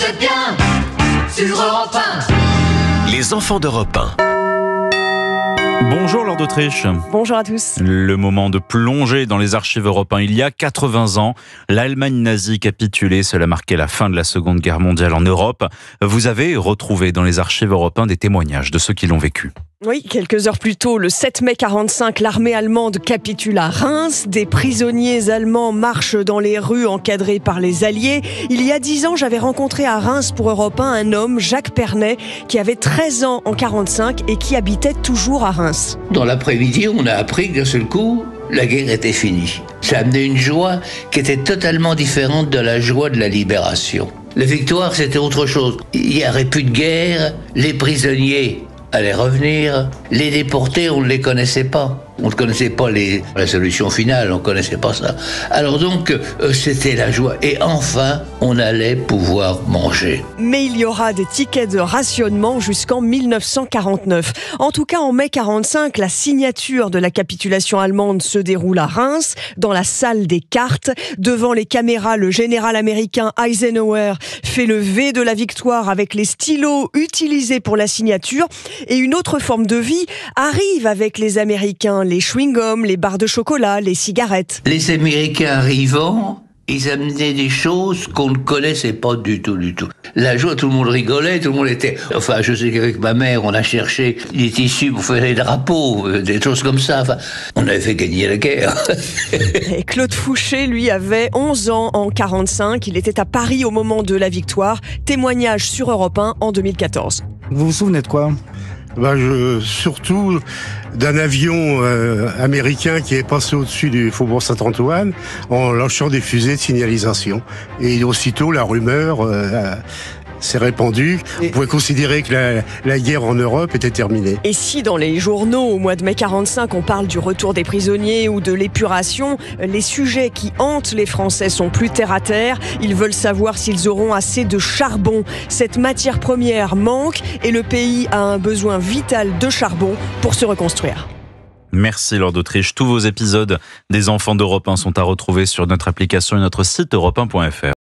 êtes bien sur Europe 1. Les enfants d'Europe 1. Bonjour Lord d'Autriche. Bonjour à tous. Le moment de plonger dans les archives européennes. Il y a 80 ans, l'Allemagne nazie capitulait. Cela marquait la fin de la Seconde Guerre mondiale en Europe. Vous avez retrouvé dans les archives européennes des témoignages de ceux qui l'ont vécu. Oui, quelques heures plus tôt, le 7 mai 1945, l'armée allemande capitule à Reims. Des prisonniers allemands marchent dans les rues encadrés par les Alliés. Il y a 10 ans, j'avais rencontré à Reims pour Europe 1 un homme, Jacques Pernet, qui avait 13 ans en 1945 et qui habitait toujours à Reims. Dans l'après-midi, on a appris que d'un seul coup, la guerre était finie. Ça amenait une joie qui était totalement différente de la joie de la libération. La victoire, c'était autre chose. Il n'y aurait plus de guerre, les prisonniers allaient revenir, les déportés, on ne les connaissait pas. On ne connaissait pas la solution finale, on ne connaissait pas ça. Alors donc, c'était la joie. Et enfin, on allait pouvoir manger. Mais il y aura des tickets de rationnement jusqu'en 1949. En tout cas, en mai 1945, la signature de la capitulation allemande se déroule à Reims, dans la salle des cartes. Devant les caméras, le général américain Eisenhower fait le V de la victoire avec les stylos utilisés pour la signature. Et une autre forme de vie arrive avec les Américains. Les chewing-gums, les barres de chocolat, les cigarettes. Les Américains arrivant, ils amenaient des choses qu'on ne connaissait pas du tout. La joie, tout le monde rigolait, tout le monde était... Enfin, je sais qu'avec ma mère, on a cherché des tissus pour faire des drapeaux, des choses comme ça. Enfin, on avait fait gagner la guerre. Et Claude Fouché, lui, avait 11 ans en 1945. Il était à Paris au moment de la victoire. Témoignage sur Europe 1 en 2014. Vous vous souvenez de quoi ? Surtout d'un avion américain qui est passé au-dessus du faubourg Saint-Antoine en lâchant des fusées de signalisation. Et aussitôt, la rumeur s'est répandue. On pouvait considérer que la guerre en Europe était terminée. Et si dans les journaux, au mois de mai 1945, on parle du retour des prisonniers ou de l'épuration, les sujets qui hantent les Français sont plus terre à terre. Ils veulent savoir s'ils auront assez de charbon. Cette matière première manque et le pays a un besoin vital de charbon pour se reconstruire. Merci Lord d'Autriche. Tous vos épisodes des enfants d'Europe 1 sont à retrouver sur notre application et notre site europe1.fr.